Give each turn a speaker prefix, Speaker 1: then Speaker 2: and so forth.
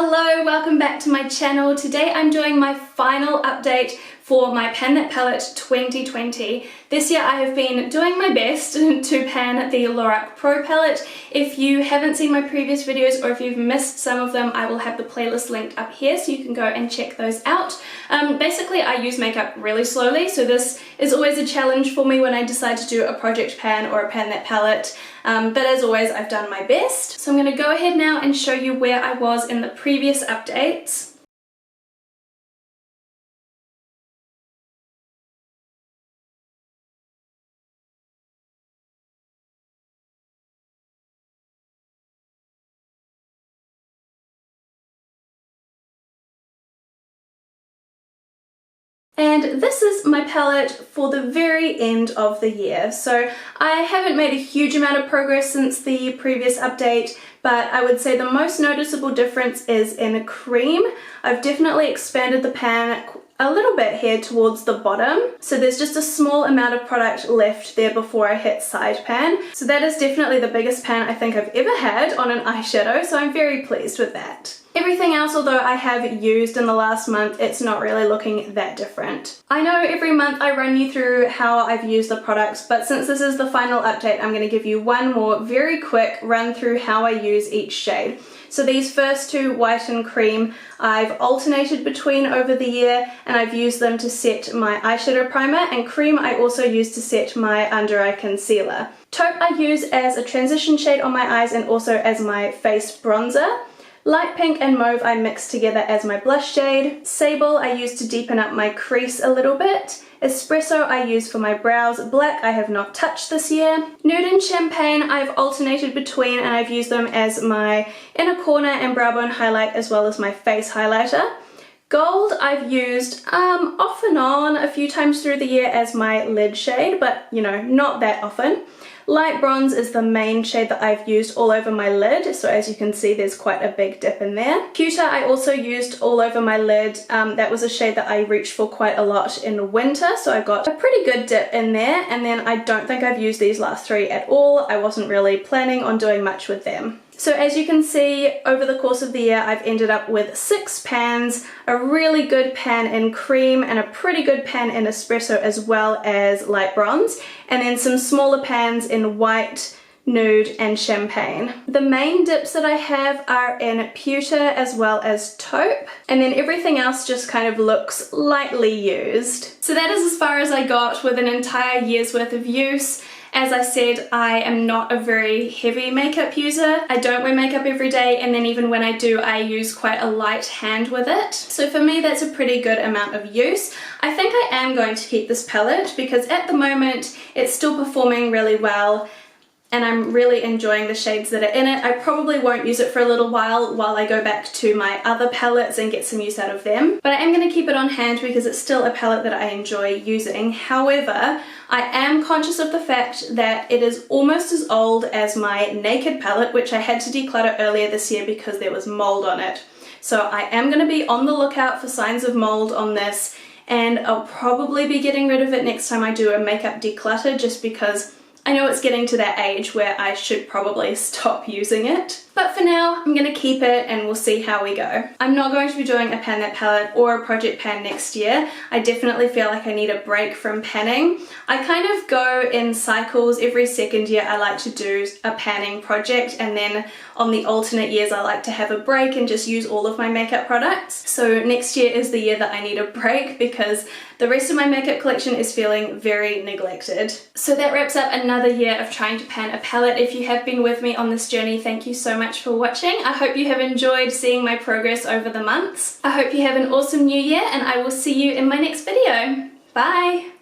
Speaker 1: Hello, welcome back to my channel. Today I'm doing my final update for my Pan That Palette 2020. This year I have been doing my best to pan the Lorac Pro Palette. If you haven't seen my previous videos or if you've missed some of them, I will have the playlist linked up here so you can go and check those out. Basically I use makeup really slowly, so this is always a challenge for me when I decide to do a project pan or a Pan That Palette. But as always, I've done my best. So I'm going to go ahead now and show you where I was in the previous updates. And this is my palette for the very end of the year. So I haven't made a huge amount of progress since the previous update, but I would say the most noticeable difference is in cream. I've definitely expanded the pan a little bit here towards the bottom. So there's just a small amount of product left there before I hit side pan. So that is definitely the biggest pan I think I've ever had on an eyeshadow, so I'm very pleased with that. Everything else, although I have used in the last month, it's not really looking that different. I know every month I run you through how I've used the products, but since this is the final update, I'm going to give you one more very quick run through how I use each shade. So these first two, white and cream, I've alternated between over the year, and I've used them to set my eyeshadow primer, and cream I also use to set my under eye concealer. Taupe I use as a transition shade on my eyes and also as my face bronzer. Light pink and mauve I mix together as my blush shade. Sable I use to deepen up my crease a little bit. Espresso I use for my brows. Black I have not touched this year. Nude and champagne I've alternated between, and I've used them as my inner corner and brow bone highlight as well as my face highlighter. Gold I've used off and on a few times through the year as my lid shade, but you know, not that often. Light bronze is the main shade that I've used all over my lid, so as you can see there's quite a big dip in there. Pewter I also used all over my lid. That was a shade that I reached for quite a lot in winter, so I got a pretty good dip in there, and then I don't think I've used these last three at all. I wasn't really planning on doing much with them. So as you can see, over the course of the year I've ended up with 6 pans, a really good pan in cream and a pretty good pan in espresso as well as light bronze, and then some smaller pans in white, nude and champagne. The main dips that I have are in pewter as well as taupe, and then everything else just kind of looks lightly used. So that is as far as I got with an entire year's worth of use. As I said, I am not a very heavy makeup user. I don't wear makeup every day, and then even when I do, I use quite a light hand with it. So for me, that's a pretty good amount of use. I think I am going to keep this palette because at the moment, it's still performing really well, and I'm really enjoying the shades that are in it. I probably won't use it for a little while I go back to my other palettes and get some use out of them. But I am going to keep it on hand because it's still a palette that I enjoy using. However, I am conscious of the fact that it is almost as old as my Naked palette, which I had to declutter earlier this year because there was mold on it. So I am going to be on the lookout for signs of mold on this, and I'll probably be getting rid of it next time I do a makeup declutter, just because I know it's getting to that age where I should probably stop using it. But for now, I'm going to keep it and we'll see how we go. I'm not going to be doing a Pan That Palette or a project pan next year. I definitely feel like I need a break from panning. I kind of go in cycles. Every second year I like to do a panning project, and then on the alternate years I like to have a break and just use all of my makeup products. So next year is the year that I need a break because the rest of my makeup collection is feeling very neglected. So that wraps up another year of trying to pan a palette. If you have been with me on this journey, thank you so much for watching. I hope you have enjoyed seeing my progress over the months. I hope you have an awesome new year, and I will see you in my next video. Bye!